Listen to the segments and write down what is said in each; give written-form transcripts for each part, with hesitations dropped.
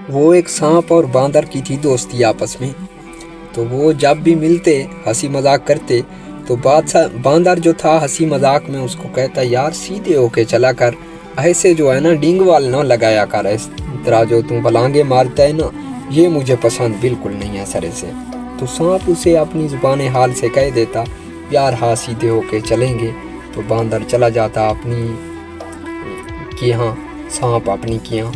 وہ ایک سانپ اور باندر کی تھی دوستی آپس میں، تو وہ جب بھی ملتے ہنسی مذاق کرتے تو باندر جو تھا ہنسی مذاق میں اس کو کہتا یار سیدھے ہو کے چلا کر، ایسے جو ہے نا ڈینگ وال نہ لگایا کر، اس طرح جو تم بلانگے مارتا ہے نا یہ مجھے پسند بالکل نہیں ہے سرے سے۔ تو سانپ اسے اپنی زبان حال سے کہہ دیتا یار ہاں سیدھے ہو کے چلیں گے، تو باندر چلا جاتا اپنی کیہاں، سانپ اپنی کیہاں۔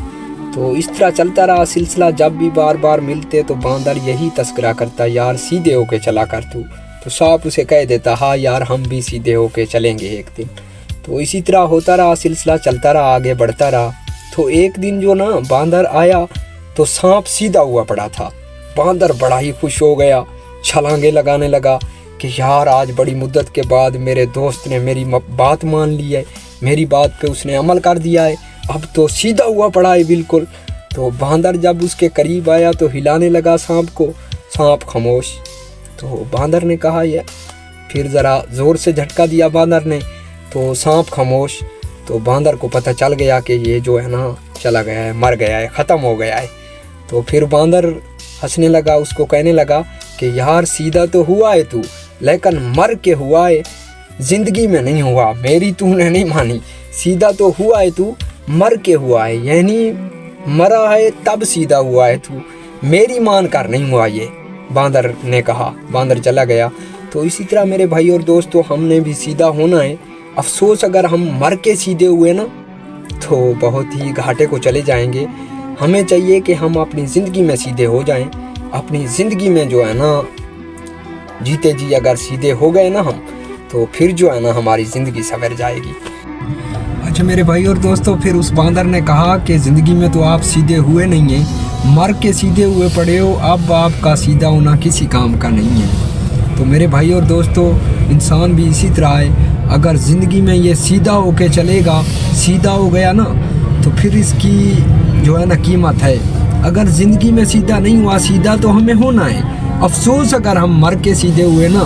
تو اس طرح چلتا رہا سلسلہ، جب بھی بار بار ملتے تو باندر یہی تذکرہ کرتا یار سیدھے ہو کے چلا کر تو سانپ اسے کہہ دیتا ہاں یار ہم بھی سیدھے ہو کے چلیں گے ایک دن۔ تو اسی طرح ہوتا رہا سلسلہ، چلتا رہا آگے بڑھتا رہا۔ تو ایک دن جو نا باندر آیا تو سانپ سیدھا ہوا پڑا تھا۔ باندر بڑا ہی خوش ہو گیا، چھلانگے لگانے لگا کہ یار آج بڑی مدت کے بعد میرے دوست نے میری بات مان لی ہے، میری بات پہ اس نے عمل کر دیا ہے، اب تو سیدھا ہوا پڑا ہے بالکل۔ تو باندر جب اس کے قریب آیا تو ہلانے لگا سانپ کو، سانپ خاموش۔ تو باندر نے کہا یہ، پھر ذرا زور سے جھٹکا دیا باندر نے تو سانپ خاموش۔ تو باندر کو پتہ چل گیا کہ یہ جو ہے نا چلا گیا ہے، مر گیا ہے، ختم ہو گیا ہے۔ تو پھر باندر ہنسنے لگا، اس کو کہنے لگا کہ یار سیدھا تو ہوا ہے تو، لیکن مر کے ہوا ہے، زندگی میں نہیں ہوا، میری تو نے نہیں مانی۔ سیدھا تو ہوا ہے تو، مر کے ہوا ہے، یعنی مرا ہے تب سیدھا ہوا ہے تو، میری مان کر نہیں ہوا یہ، باندر نے کہا۔ باندر چلا گیا۔ تو اسی طرح میرے بھائی اور دوستو ہم نے بھی سیدھا ہونا ہے۔ افسوس اگر ہم مر کے سیدھے ہوئے نا تو بہت ہی گھاٹے کو چلے جائیں گے۔ ہمیں چاہیے کہ ہم اپنی زندگی میں سیدھے ہو جائیں، اپنی زندگی میں جو ہے نا جیتے جی اگر سیدھے ہو گئے نا ہم تو پھر جو ہے نا ہماری زندگی سنور جائے گی۔ اچھا میرے بھائی اور دوستو، پھر اس باندر نے کہا کہ زندگی میں تو آپ سیدھے ہوئے نہیں ہیں، مر کے سیدھے ہوئے پڑے ہو، اب آپ کا سیدھا ہونا کسی کام کا نہیں ہے۔ تو میرے بھائی اور دوستو انسان بھی اسی طرح ہے، اگر زندگی میں یہ سیدھا ہو کے چلے گا، سیدھا ہو گیا نا تو پھر اس کی جو ہے نا قیمت ہے۔ اگر زندگی میں سیدھا نہیں ہوا، سیدھا تو ہمیں ہونا ہے۔ افسوس اگر ہم مر کے سیدھے ہوئے نا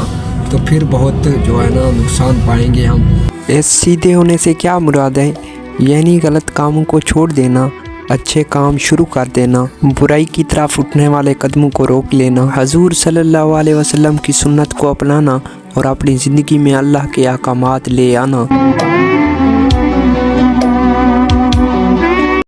تو پھر بہت جو ہے نا نقصان پائیں گے ہم۔ اس سیدھے ہونے سے کیا مراد ہے؟ یعنی غلط کاموں کو چھوڑ دینا، اچھے کام شروع کر دینا، برائی کی طرف اٹھنے والے قدموں کو روک لینا، حضور صلی اللہ علیہ وسلم کی سنت کو اپنانا اور اپنی زندگی میں اللہ کے احکامات لے آنا۔